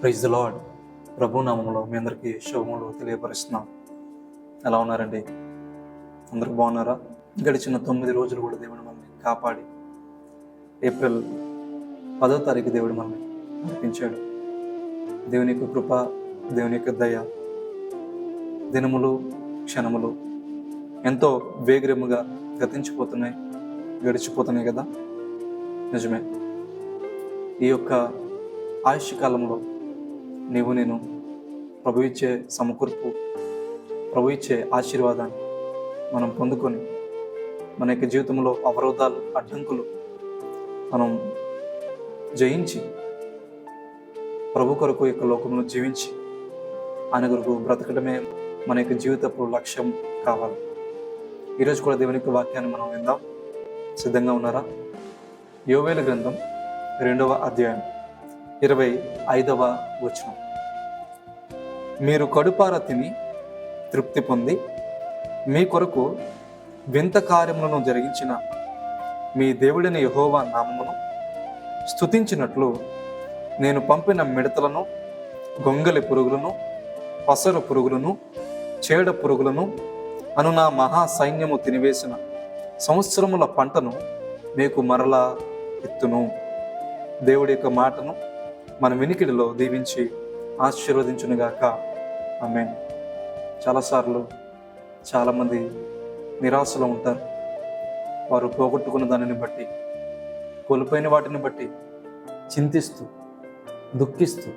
Praise the lord. ప్రభు నామములో మీ అందరికీ శుభములు తెలియపరుస్తున్నాం. ఎలా ఉన్నారండి? అందరూ బాగున్నారా? గడిచిన 9 రోజులు కూడా దేవుడు మనల్ని కాపాడి ఏప్రిల్ 10వ తారీఖు దేవుడు మనల్ని నడిపించాడు. దేవుని యొక్క కృప, దేవుని యొక్క దయ, దినములు క్షణములు ఎంతో వేగరముగా గడిచిపోతున్నాయి కదా. నిజమే. ఈ యొక్క ఆయుష్ కాలంలో నేను ప్రభు ఇచ్చే సమకూర్పు, ప్రభు ఇచ్చే ఆశీర్వాదాన్ని మనం పొందుకొని మన యొక్క జీవితంలో అవరోధాలు, అడ్డంకులు మనం జయించి ప్రభు కొరకు యొక్క లోకంలో జీవించి ఆయన కొరకు బ్రతకడమే మన యొక్క జీవితపు లక్ష్యం కావాలి. ఈరోజు కూడా దేవుని యొక్క వాక్యాన్ని మనం విందాం. సిద్ధంగా ఉన్నారా? యోవేలు గ్రంథం 2వ అధ్యాయం 25వ వచనం. మీరు కడుపార తిని తృప్తి పొంది మీ కొరకు వింత కార్యములను జరిగించిన మీ దేవుడైన యెహోవా నామమును స్తుతించినట్లు నేను పంపిన మిడతలను, గొంగలి పురుగులను, పసరు పురుగులను, చేడ పురుగులను అను నా మహా సైన్యము తినివేసిన సంవత్సరముల పంటను మీకు మరలా ఎత్తును. దేవుడి యొక్క మాటను మన వినికిడిలో దీవించి ఆశీర్వదించునుగాక. ఆమేన్. చాలాసార్లు చాలామంది నిరాశలో ఉంటారు. వారు పోగొట్టుకున్న దానిని బట్టి, కోల్పోయిన వాటిని బట్టి చింతిస్తూ, దుఃఖిస్తూ,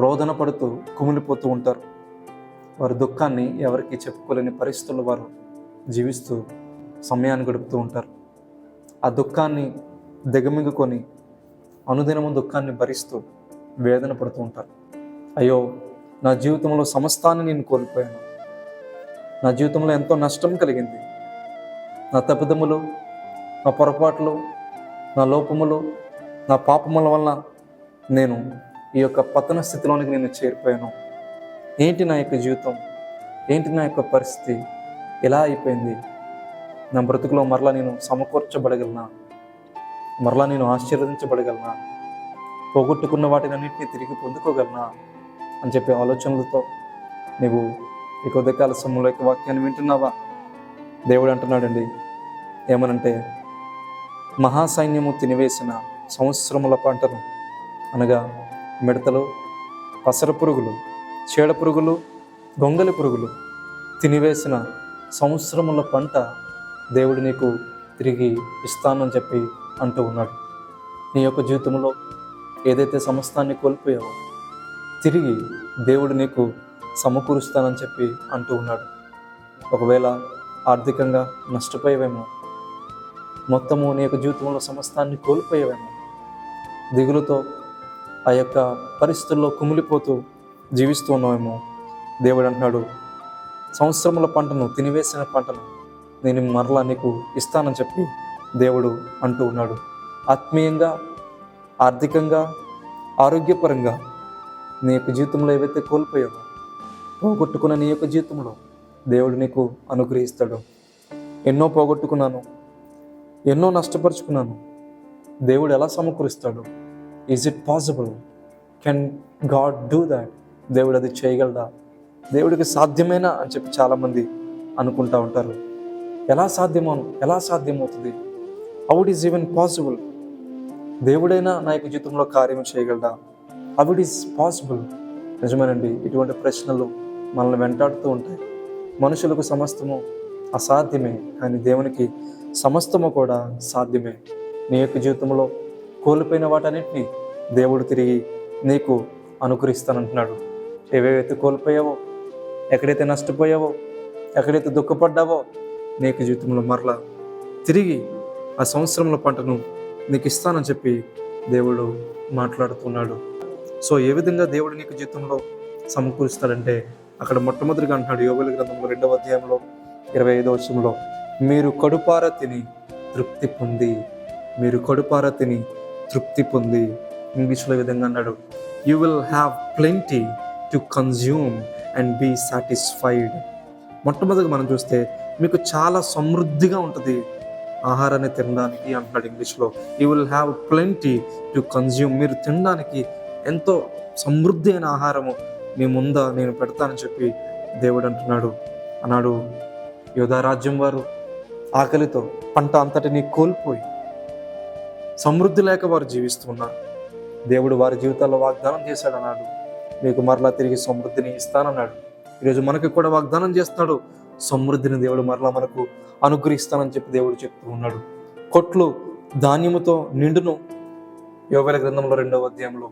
రోదన పడుతూ కుమిలిపోతూ ఉంటారు. వారి దుఃఖాన్ని ఎవరికి చెప్పుకోలేని పరిస్థితుల్లో వారు జీవిస్తూ సమయాన్ని గడుపుతూ ఉంటారు. ఆ దుఃఖాన్ని దిగమింగుకొని అనుదినము దుఃఖాన్ని భరిస్తూ వేదన పడుతూ ఉంటారు. అయ్యో, నా జీవితంలో సమస్తాన్ని నేను కోల్పోయాను, నా జీవితంలో ఎంతో నష్టం కలిగింది, నా తప్పిదములు, నా పొరపాట్లు, నా లోపములు, నా పాపముల వల్ల నేను ఈ యొక్క పతన స్థితిలోనికి నేను చేరిపోయాను. ఏంటి నా యొక్క జీవితం, ఏంటి నా యొక్క పరిస్థితి, ఎలా అయిపోయింది? నా బ్రతుకులో మరలా నేను సమకూర్చబడగలనా? మరలా నేను ఆశీర్వదించబడగలనా? పోగొట్టుకున్న వాటినన్నింటినీ తిరిగి పొందుకోగలనా అని చెప్పే ఆలోచనలతో నీవు ఈ కొద్దికాల సమయంలో యొక్క వాక్యాన్ని వింటున్నావా? దేవుడు అంటున్నాడండి, ఏమనంటే, మహాసైన్యము తినివేసిన సంవత్సరముల పంటను, అనగా మిడతలు, పసర పురుగులు, చీడ పురుగులు, గొంగలి పురుగులు తినివేసిన సంవత్సరముల పంట దేవుడు నీకు తిరిగి ఇస్తానని చెప్పి అంటూ ఉన్నాడు. నీ యొక్క జీవితంలో ఏదైతే సమస్తాన్ని కోల్పోయావో తిరిగి దేవుడు నీకు సమకూరుస్తానని చెప్పి అంటూ ఉన్నాడు. ఒకవేళ ఆర్థికంగా నష్టపోయేవేమో, మొత్తము నీ యొక్క జీవితంలో సమస్తాన్ని కోల్పోయేవేమో, దిగులుతో ఆ యొక్క పరిస్థితుల్లో కుమిలిపోతూ జీవిస్తూ ఉన్నావేమో, దేవుడు అంటున్నాడు, సంవత్సరముల పంటను, తినివేసిన పంటను నేను మరలా నీకు ఇస్తానని చెప్పి దేవుడు అంటూ ఉన్నాడు. ఆత్మీయంగా, ఆర్థికంగా, ఆరోగ్యపరంగా నీ యొక్క జీవితంలో ఏవైతే కోల్పోయావో, పోగొట్టుకున్న నీ యొక్క జీవితంలో దేవుడు నీకు అనుగ్రహిస్తాడు. ఎన్నో పోగొట్టుకున్నాను, ఎన్నో నష్టపరుచుకున్నాను, దేవుడు ఎలా సమకూరుస్తాడు? Is it possible? Can God do that? దేవుడు అది చేయగలడా? దేవుడికి సాధ్యమేనా అని చెప్పి చాలామంది అనుకుంటూ ఉంటారు. ఎలా సాధ్యమవుతుంది? How it is even possible? దేవుడైనా నా యొక్క జీవితంలో కార్యం చేయగలడా? How it is possible? నిజమేనండి, ఇటువంటి ప్రశ్నలు మనల్ని వెంటాడుతూ ఉంటాయి. మనుషులకు సమస్తము అసాధ్యమే, కానీ దేవునికి సమస్తము కూడా సాధ్యమే. నీ యొక్క జీవితంలో కోల్పోయిన వాటన్నిటిని దేవుడు తిరిగి నీకు అనుగ్రహిస్తానంటున్నాడు. ఏవేవైతే కోల్పోయావో, ఎక్కడైతే నష్టపోయావో, ఎక్కడైతే దుఃఖపడ్డావో, నీ యొక్క జీవితంలో మరలా తిరిగి ఆ సంవత్సరంలో పంటను నీకు ఇస్తానని చెప్పి దేవుడు మాట్లాడుతున్నాడు. సో ఏ విధంగా దేవుడు నీకు జీవితంలో సమకూరుస్తాడంటే, అక్కడ మొట్టమొదటిగా అంటున్నాడు యోవేలు గ్రంథంలో 2వ అధ్యాయంలో 25వ వచనంలో, మీరు కడుపార తిని తృప్తి పొంది. మీరు కడుపార తిని తృప్తి పొంది. ఇంగ్లీష్లో ఈ విధంగా అన్నాడు, you will have plenty to consume and be satisfied. మొట్టమొదటిగా మనం చూస్తే మీకు చాలా సమృద్ధిగా ఉంటుంది ఆహారాన్ని తినడానికి అంటున్నాడు ఇంగ్లీష్లో. You will have plenty to consume. మీరు తినడానికి ఎంతో సమృద్ధి అయిన ఆహారము మీ ముంద నేను పెడతానని చెప్పి దేవుడు అంటున్నాడు. అన్నాడు యోధా రాజ్యం వారు ఆకలితో పంట అంతటిని కోల్పోయి సమృద్ధి లేక వారు జీవిస్తున్నారు. దేవుడు వారి జీవితాల్లో వాగ్దానం చేశాడు. అన్నాడు మీకు మరలా తిరిగి సమృద్ధిని ఇస్తానన్నాడు. ఈరోజు మనకి కూడా వాగ్దానం చేస్తాడు. సమృద్ధిని దేవుడు మరలా మనకు అనుగ్రహిస్తానని చెప్పి దేవుడు చెప్తూ ఉన్నాడు. కొట్లు ధాన్యముతో నిండును. యోవేల గ్రంథంలో 2వ అధ్యాయంలో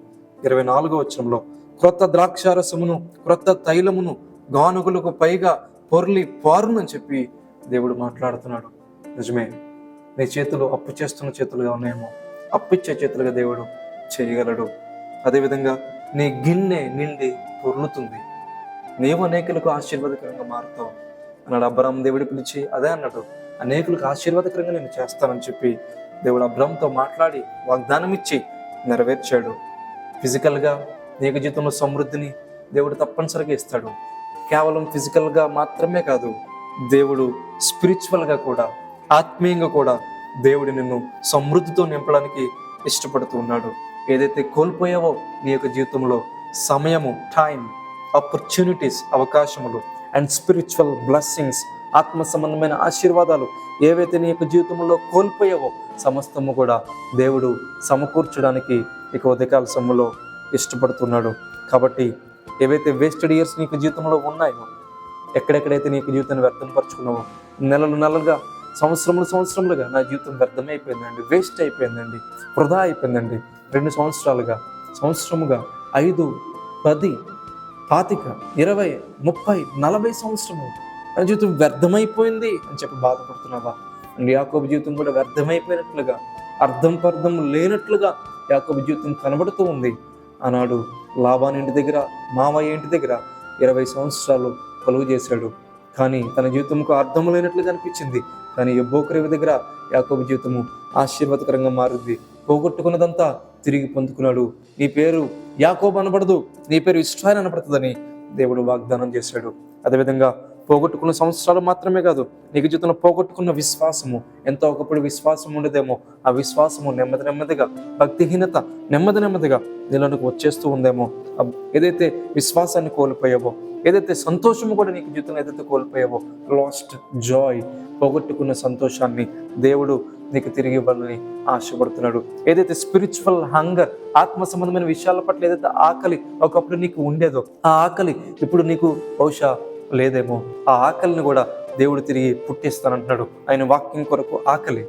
24వ వచనంలో క్రొత్త ద్రాక్షారసమును క్రొత్త తైలమును గానుగులకు పైగా పొర్లి పారునని చెప్పి దేవుడు మాట్లాడుతున్నాడు. నిజమే, నీ చేతులు అప్పు చేస్తున్న చేతులుగా ఉన్నాయేమో, అప్పిచ్చే చేతులుగా దేవుడు చేయగలడు. అదేవిధంగా నీ గిన్నె నిండి పొర్లుతుంది, నీవు అనేకులకు ఆశీర్వాదకరంగా మారుతావు అన్నాడు. అబ్రాహాం దేవుడు పిలిచి అదే అన్నాడు, అనేకులకు ఆశీర్వాదకరంగా నేను చేస్తానని చెప్పి దేవుడు అబ్రాహాంతో మాట్లాడి వాగ్దానం ఇచ్చి నెరవేర్చాడు. ఫిజికల్గా నీకు జీవితంలో సమృద్ధిని దేవుడు తప్పనిసరిగా ఇస్తాడు. కేవలం ఫిజికల్గా మాత్రమే కాదు, దేవుడు స్పిరిచువల్గా కూడా, ఆత్మీయంగా కూడా దేవుడు నిన్ను సమృద్ధితో నింపడానికి ఇష్టపడుతూ ఉన్నాడు. ఏదైతే కోల్పోయావో నీ యొక్క జీవితంలో సమయము, టైం, ఆపర్చునిటీస్, అవకాశములు అండ్ స్పిరిచువల్ బ్లెస్సింగ్స్, ఆత్మ సంబంధమైన ఆశీర్వాదాలు ఏవైతే నీ యొక్క జీవితంలో కోల్పోయావో సమస్తము కూడా దేవుడు సమకూర్చడానికి ఇక ఉదయకాల సమయంలో ఇష్టపడుతున్నాడు. కాబట్టి ఏవైతే వేస్టెడ్ ఇయర్స్ నీకు జీవితంలో ఉన్నాయో, ఎక్కడెక్కడైతే నీకు జీవితాన్ని వ్యర్థంపరుచుకున్నావో, నెలలుగా సంవత్సరములుగా నా జీవితం వ్యర్థమైపోయిందండి, వేస్ట్ అయిపోయిందండి, వృధా అయిపోయిందండి, 2 సంవత్సరాలుగా, సంవత్సరముగా, 5, 10, 25, 20, 30, 40 సంవత్సరము నా జీవితం వ్యర్థమైపోయింది అని చెప్పి బాధపడుతున్నావా? అండ్ యాకోబు జీవితం కూడా వ్యర్థమైపోయినట్లుగా, అర్థం లేనట్లుగా యాకోబు జీవితం కనబడుతూ ఉంది. ఆనాడు లాబాను ఇంటి దగ్గర, మావయ్య ఇంటి దగ్గర 20 సంవత్సరాలు కొలువు చేశాడు. కానీ తన జీవితంకు అర్థం లేనట్లుగా అనిపించింది. కానీ యబ్బోకరేవి దగ్గర యాకోబు జీవితము ఆశీర్వాదకరంగా మారింది. పోగొట్టుకున్నదంతా తిరిగి పొందుకున్నాడు. నీ పేరు యాకోబు అనబడదు, నీ పేరు ఇశ్రాయేలు అనబడుతుందని దేవుడు వాగ్దానం చేశాడు. అదేవిధంగా పోగొట్టుకున్న సంవత్సరాలు మాత్రమే కాదు, నీకు జీవితంలో పోగొట్టుకున్న విశ్వాసము, ఎంతో ఒకప్పుడు విశ్వాసం ఉండేదేమో, ఆ విశ్వాసము నెమ్మదిగా, భక్తిహీనత నెమ్మదిగా నీలోనికి వచ్చేస్తూ ఉందేమో, ఏదైతే విశ్వాసాన్ని కోల్పోయావో, ఏదైతే సంతోషము కూడా నీకు జీవితంలో ఏదైతే కోల్పోయావో, లాస్ట్ జాయ్, పోగొట్టుకున్న సంతోషాన్ని దేవుడు నీకు తిరిగి ఇవ్వాలని ఆశపడుతున్నాడు. ఏదైతే స్పిరిచువల్ హంగర్, ఆత్మ సంబంధమైన విషయాల పట్ల ఏదైతే ఆకలి ఒకప్పుడు నీకు ఉండేదో, ఆ ఆకలి ఇప్పుడు నీకు బహుశా లేదేమో, ఆ ఆకలిని కూడా దేవుడు తిరిగి పుట్టిస్తానంటున్నాడు. ఆయన వాక్యం కొరకు ఆకలి,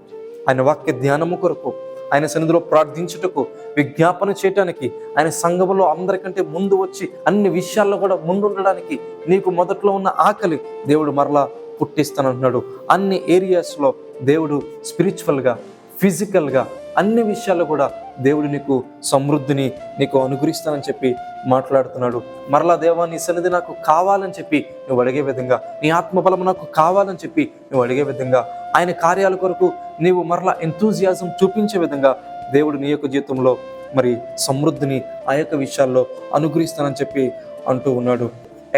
ఆయన వాక్య ధ్యానము కొరకు, ఆయన సన్నిధిలో ప్రార్థించుటకు, విజ్ఞాపన చేయటానికి, ఆయన సంఘములో అందరికంటే ముందు వచ్చి అన్ని విషయాల్లో కూడా ముందుండడానికి నీకు మొదట్లో ఉన్న ఆకలి దేవుడు మరలా పుట్టిస్తానంటున్నాడు. అన్ని ఏరియాస్లో దేవుడు స్పిరిచువల్గా, ఫిజికల్గా, అన్ని విషయాల్లో కూడా దేవుడు నీకు సమృద్ధిని నీకు అనుగ్రహిస్తానని చెప్పి మాట్లాడుతున్నాడు. మరలా దేవా నీ సన్నిధి నాకు కావాలని చెప్పి నువ్వు అడిగే విధంగా, నీ ఆత్మబలం నాకు కావాలని చెప్పి నువ్వు అడిగే విధంగా, ఆయన కార్యాల కొరకు నీవు మరలా ఎంతూజియాజం చూపించే విధంగా దేవుడు నీ యొక్క జీవితంలో మరి సమృద్ధిని ఆ యొక్క విషయాల్లో అనుగ్రహిస్తానని చెప్పి అంటూ ఉన్నాడు.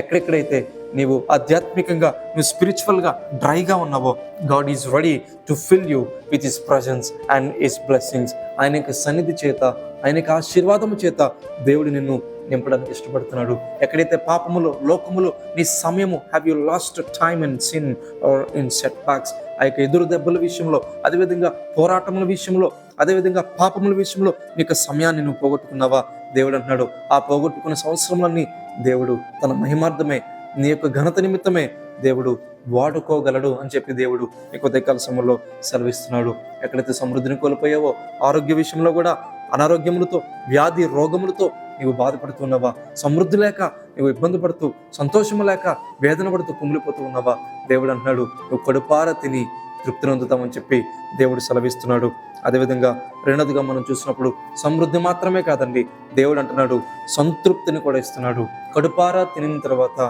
ఎక్కడెక్కడైతే నీవు ఆధ్యాత్మికంగా, నువ్వు స్పిరిచువల్గా డ్రైగా ఉన్నావో, God is ready to fill you with his presence and his blessings. ఆయన యొక్క సన్నిధి చేత, ఆయన యొక్క ఆశీర్వాదము చేత దేవుడు నిన్ను నింపడానికి ఇష్టపడుతున్నాడు. ఎక్కడైతే పాపములో, లోకములో నీ సమయము, have you last time in sin are in set backs, ఆ యొక్క ఎదురు దెబ్బల విషయంలో, అదేవిధంగా పోరాటముల విషయంలో, అదేవిధంగా పాపముల విషయంలో నీకు సమయాన్ని నువ్వు పోగొట్టుకున్నావా? దేవుడు అంటున్నాడు, ఆ పోగొట్టుకున్న సంవత్సరములన్నీ దేవుడు తన మహిమార్థమే, నీ యొక్క ఘనత నిమిత్తమే దేవుడు వాడుకోగలడు అని చెప్పి దేవుడు నీకు ఉదయకాల సమయంలో సెలవిస్తున్నాడు. ఎక్కడైతే సమృద్ధిని కోల్పోయావో, ఆరోగ్య విషయంలో కూడా అనారోగ్యములతో, వ్యాధి రోగములతో నీవు బాధపడుతున్నావా? సమృద్ధి లేక నువ్వు ఇబ్బంది పడుతూ, సంతోషము లేక వేదన పడుతూ కుమిలిపోతూ ఉన్నావా? దేవుడు అంటున్నాడు, నువ్వు కడుపార తిని తృప్తి నొందుతామని చెప్పి దేవుడు సెలవిస్తున్నాడు. అదేవిధంగా రెండోదిగా మనం చూసినప్పుడు సమృద్ధి మాత్రమే కాదండి, దేవుడు అంటున్నాడు సంతృప్తిని కూడా ఇస్తున్నాడు. కడుపారా తినిన తర్వాత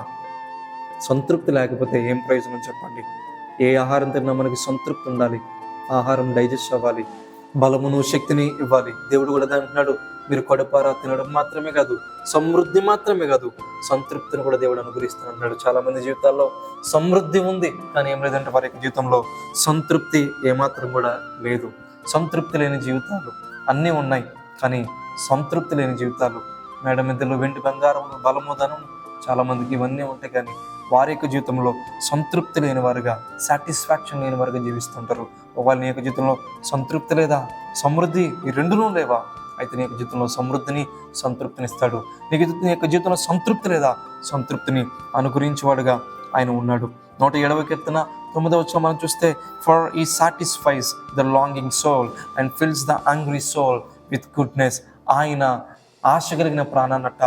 సంతృప్తి లేకపోతే ఏం ప్రయోజనం చెప్పండి? ఏ ఆహారం తిన్నా మనకి సంతృప్తి ఉండాలి, ఆహారం డైజెస్ట్ అవ్వాలి, బలమును శక్తిని ఇవ్వాలి. దేవుడు కూడా అంటున్నాడు, మీరు కడుపారా తినడం మాత్రమే కాదు, సమృద్ధి మాత్రమే కాదు, సంతృప్తిని కూడా దేవుడు అనుగ్రహిస్తాను అన్నాడు. చాలా మంది జీవితాల్లో సమృద్ధి ఉంది, కానీ ఏం లేదంటే వారి జీవితంలో సంతృప్తి ఏమాత్రం కూడా లేదు. సంతృప్తి లేని జీవితాలు అన్నీ ఉన్నాయి, కానీ సంతృప్తి లేని జీవితాలు మేడ మిద్దెలు, వెండి బంగారం, బలము, ధనం, చాలామందికి ఇవన్నీ ఉంటాయి, కానీ వారి యొక్క జీవితంలో సంతృప్తి లేని వారుగా, సాటిస్ఫాక్షన్ లేని వారుగా జీవిస్తుంటారు. ఒకవేళ నీ యొక్క జీవితంలో సంతృప్తి లేదా, సమృద్ధి, ఈ రెండునూ లేవా, అయితే నీ యొక్క జీవితంలో సమృద్ధిని, సంతృప్తిని ఇస్తాడు. నీ యొక్క జీవితంలో సంతృప్తి లేదా, సంతృప్తిని అనుగ్రహించేవాడుగా ఆయన ఉన్నాడు. 107వ కీర్తన 9వ వచనం మనం చూస్తే, for he satisfies the longing soul and fills the hungry soul with goodness. ఆయన ఆశ కలిగిన ప్రాణాన్నట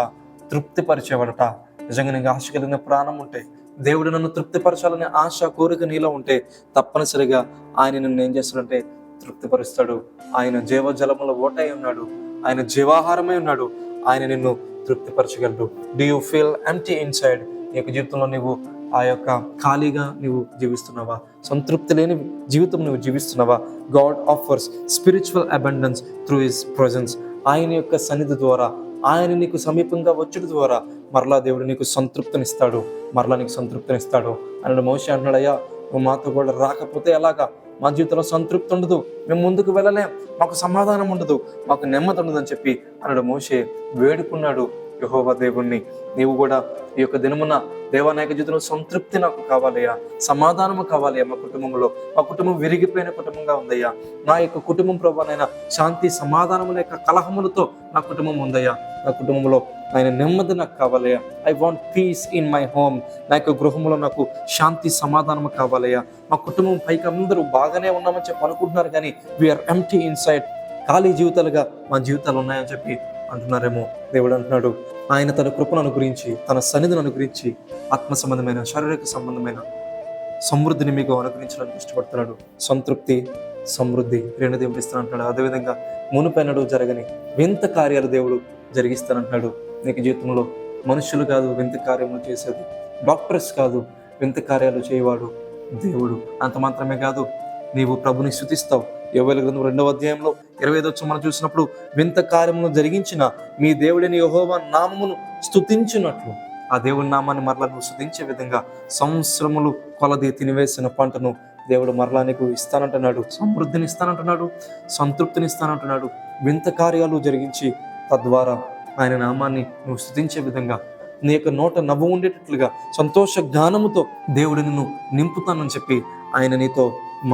తృప్తిపరిచేవాడట. నిజంగా నీకు ఆశ కలిగిన ప్రాణం ఉంటే, దేవుడు నన్ను తృప్తిపరచాలనే ఆశ, కోరిక నీలో ఉంటే, తప్పనిసరిగా ఆయన నిన్ను ఏం చేస్తాడంటే తృప్తిపరుస్తాడు. ఆయన జీవజలముల ఓటై ఉన్నాడు, ఆయన జీవాహారమై ఉన్నాడు, ఆయన నిన్ను తృప్తిపరచగలడు. Do you feel empty inside? నీ యొక్క జీవితంలో నువ్వు ఆ యొక్క ఖాళీగా నువ్వు జీవిస్తున్నావా? సంతృప్తి లేని జీవితం నువ్వు జీవిస్తున్నావా? God offers spiritual abundance through his presence. ఆయన యొక్క సన్నిధి ద్వారా, ఆయన నీకు సమీపంగా వచ్చడం ద్వారా మరలా దేవుడు నీకు సంతృప్తినిస్తాడు, మరలా నీకు సంతృప్తినిస్తాడు. అన్నాడు మోషే అంటున్నాడు, అయ్యా నువ్వు మాతో కూడా రాకపోతే ఎలాగా? మా జీవితంలో సంతృప్తి ఉండదు, మేము ముందుకు వెళ్ళలేం, మాకు సమాధానం ఉండదు, మాకు నెమ్మది ఉండదు అని చెప్పి అన్నాడు మోషే. వేడుకున్నాడు యెహోవా దేవుణ్ణి. నీవు కూడా ఈ యొక్క దినమున, దేవా నా యొక్క జీవితంలో సంతృప్తి నాకు కావాలయ్యా, సమాధానము కావాలయ్యా. మా కుటుంబంలో, మా కుటుంబం విరిగిపోయిన కుటుంబంగా ఉందయ్యా, నా యొక్క కుటుంబం ప్రభువైనా శాంతి సమాధానముల యొక్క కలహములతో నా కుటుంబం ఉందయ్యా, నా కుటుంబంలో ఆయన నెమ్మది నాకు కావాలయ్యా. I want peace in my home. నా యొక్క గృహంలో నాకు శాంతి సమాధానము కావాలయ్యా. మా కుటుంబం పైకి అందరూ బాగానే ఉన్నామని చెప్పి అనుకుంటున్నారు, కానీ వీఆర్ ఎంప్టీ ఇన్సైడ్. ఖాళీ జీవితాలుగా మా జీవితాలు ఉన్నాయని చెప్పి అంటున్నారేమో. దేవుడు అంటున్నాడు, ఆయన తన కృపను అనుగ్రహించి, తన సన్నిధిని అనుగ్రహించి, ఆత్మ సంబంధమైన, శారీరక సంబంధమైన సమృద్ధిని మీకు అనుగ్రహించడానికి ఇష్టపడుతున్నాడు. సంతృప్తి, సమృద్ధి రెండు దేవుడు ఇస్తానంటున్నాడు. అదేవిధంగా మునుపెన్నడూ జరగని వింత కార్యాలు దేవుడు జరిగిస్తానంటున్నాడు. నీకు జీవితంలో మనుషులు కాదు వింత కార్యములు చేసేది, డాక్టర్స్ కాదు వింత కార్యాలు చేయవాడు దేవుడు. అంత మాత్రమే కాదు, నీవు ప్రభుని స్తుతిస్తావు. యోవేలు గ్రంథం 2వ అధ్యాయంలో 25వ వచనం మనం చూసినప్పుడు, వింత కార్యములను జరిగించిన మీ దేవుడిని యెహోవా నామమును స్తుతించినట్లు, ఆ దేవుడి నామాన్ని మరలా నువ్వు స్తుతించే విధంగా సంవత్సరములు కొలది తినివేసిన పంటను దేవుడు మరలా నీకు ఇస్తానంటున్నాడు, సమృద్ధిని ఇస్తానంటున్నాడు, సంతృప్తిని ఇస్తానంటున్నాడు. వింత కార్యాలు జరిగించి తద్వారా ఆయన నామాన్ని నువ్వు స్తుతించే విధంగా, నీ యొక్క నోట నవ్వు ఉండేటట్లుగా సంతోష గానముతో దేవుడు నిన్ను నింపుతానని చెప్పి ఆయన నీతో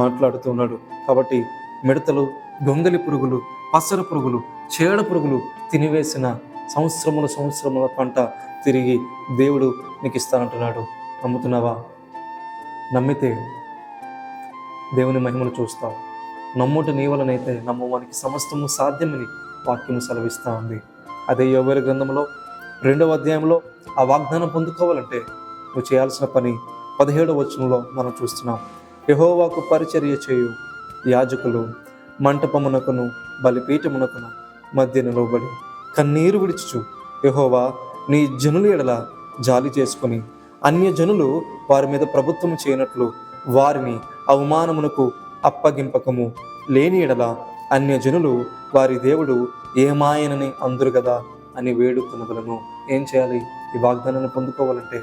మాట్లాడుతున్నాడు. కాబట్టి మిడతలు, గొంగలి పురుగులు, పసర పురుగులు, చేడ పురుగులు తినివేసిన సంవత్సరముల పంట తిరిగి దేవుడు నీకు ఇస్తానంటున్నాడు. నమ్ముతున్నావా? నమ్మితే దేవుని మహిమను చూస్తావు. నమ్ముట నీ వలనైతే నమ్మువానికి సమస్తము సాధ్యమని వాక్యము సెలవిస్తూ ఉంది. అదే యోవేలు గ్రంథంలో 2వ అధ్యాయంలో ఆ వాగ్దానం పొందుకోవాలంటే నువ్వు చేయాల్సిన పని 17వ వచనంలో మనం చూస్తున్నాం. యెహోవాకు పరిచర్య చేయు యాజకులు మంటపమునకును బలిపీఠమునకును మధ్య నిలవబడి కన్నీరు విడిచుచు, యెహోవా నీ జనుల ఎడల జాలి చేసుకొని అన్యజనులు వారి మీద ప్రభుత్వం చేయనట్లు వారిని అవమానమునకు అప్పగింపకము, లేని ఎడల అన్యజనులు వారి దేవుడు ఏమాయనని అందురు కదా అని వేడుకొనగలను. ఏం చేయాలి? ఈ వాగ్దానాన్ని పొందుకోవాలంటే,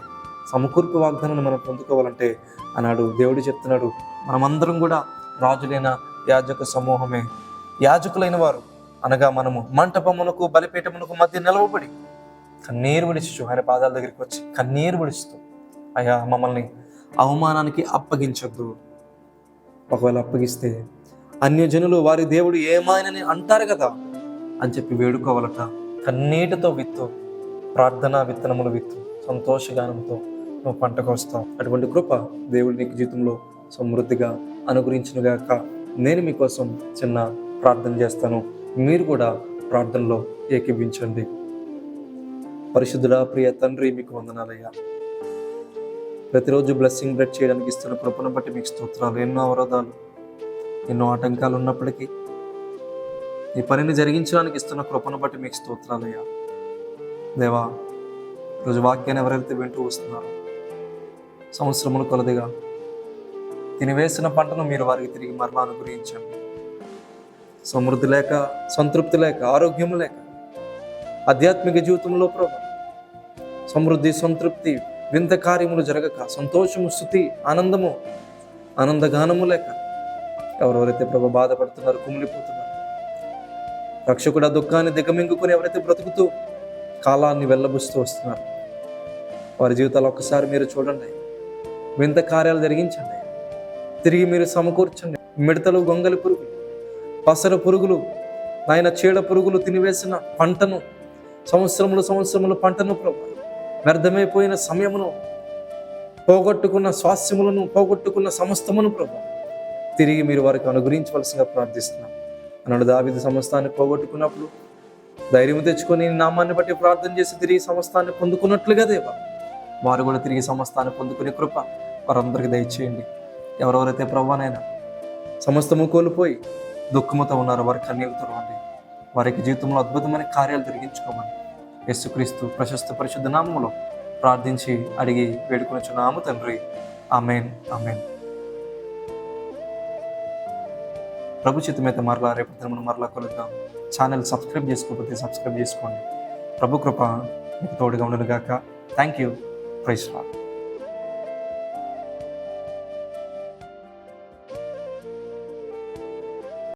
సమకూర్పు వాగ్దానాన్ని మనం పొందుకోవాలంటే అన్నాడు దేవుడు చెప్తున్నాడు, మనమందరం కూడా రాజులైన యాజక సమూహమే. యాజకులైన వారు అనగా మనము మంటపమునకు బలిపీఠమునకు మధ్య నిలవబడి కన్నీరు విడిచు, ఆయన పాదాల దగ్గరికి వచ్చి కన్నీరు విడుస్తూ, అయ్యా మమ్మల్ని అవమానానికి అప్పగించొద్దు, ఒకవేళ అప్పగిస్తే అన్యజనులు వారి దేవుడు ఏమాయనని అంటారు కదా అని చెప్పి వేడుకోవాలట. కన్నీటితో విత్తు, ప్రార్థనా విత్తనములు విత్తు, సంతోషగానంతో నువ్వు పంటకు వస్తావు. అటువంటి కృప దేవుడు నీకు జీవితంలో సమృద్ధిగా అనుగ్రహించునుగాక. నేను మీకోసం చిన్న ప్రార్థన చేస్తాను, మీరు కూడా ప్రార్థనలో ఏకీభించండి. పరిశుద్ధుడా, ప్రియ తండ్రి, మీకు వందనాలయ్యా. ప్రతిరోజు బ్లెస్సింగ్ బ్రెడ్ చేయడానికి ఇస్తున్న కృపను బట్టి మీకు స్తోత్రాలు. ఎన్నో అవరోధాలు, ఎన్నో ఆటంకాలు ఉన్నప్పటికీ ఈ పనిని జరిగించడానికి ఇస్తున్న కృపను బట్టి మీకు స్తోత్రాలయ్యా. దేవా, రోజు వాక్యాన్ని ఎవరైతే వింటూ వస్తున్నారో సంవత్సరములు కొలదిగా తినివేసిన పంటను మీరు వారికి తిరిగి మరలా అనుగ్రహించండి. సమృద్ధి లేక, సంతృప్తి లేక, ఆరోగ్యము లేక, ఆధ్యాత్మిక జీవితంలో ప్రభు సమృద్ధి, సంతృప్తి, వింత కార్యములు జరగక, సంతోషము, స్తుతి, ఆనందము, ఆనందగానము లేక ఎవరెవరైతే ప్రభు బాధపడుతున్నారు, కుమిలిపోతున్నారు, రక్షకుడు దుఃఖాన్ని దిగమింగుకుని ఎవరైతే బ్రతుకుతూ కాలాన్ని వెళ్ళబుస్తూ వస్తున్నారు. వారి జీవితాలు ఒక్కసారి మీరు చూడండి, వింత కార్యాలు జరిగించండి. తిరిగి మీరు సమకూర్చండి. మిడతలు, గొంగలి పురుగులు, పసర పురుగులు, నాయన చీడ పురుగులు తినివేసిన పంటను, సంవత్సరములు పంటను ప్రభు, వ్యర్థమైపోయిన సమయమును, పోగొట్టుకున్న స్వాస్థ్యములను, పోగొట్టుకున్న సమస్తమును ప్రభు తిరిగి మీరు వారికి అనుగ్రహించవలసిందిగా ప్రార్థిస్తున్నాం. అన్నాడు దావీదు సమస్తాన్ని పోగొట్టుకున్నప్పుడు ధైర్యం తెచ్చుకొని నీ నామాన్ని బట్టి ప్రార్థన చేసి తిరిగి సమస్తాన్ని పొందుకున్నట్లుగా దేవా, వారు కూడా తిరిగి సమస్తాన్ని పొందుకునే కృప వారందరికీ దయచేయండి. ఎవరెవరైతే ప్రభువనైనా సమస్తము కోల్పోయి దుఃఖముతో ఉన్నారో వారి కన్నీళ్లు తుడవండి. వారికి జీవితంలో అద్భుతమైన కార్యాలు జరిగించుకోమని యేసుక్రీస్తు ప్రశస్త పరిశుద్ధ నామములో ప్రార్థించి అడిగి వేడుకొనుచున్నాము తండ్రి. ఆమేన్, ఆమేన్. ప్రభు చిత్తమైతే మరలా రేపు మనం మరలా కలుద్దాం. ఛానల్ సబ్స్క్రైబ్ చేసుకోకపోతే సబ్స్క్రైబ్ చేసుకోండి. ప్రభు కృప మీకు తోడుగా ఉండును గాక. Thank you. Praise lord.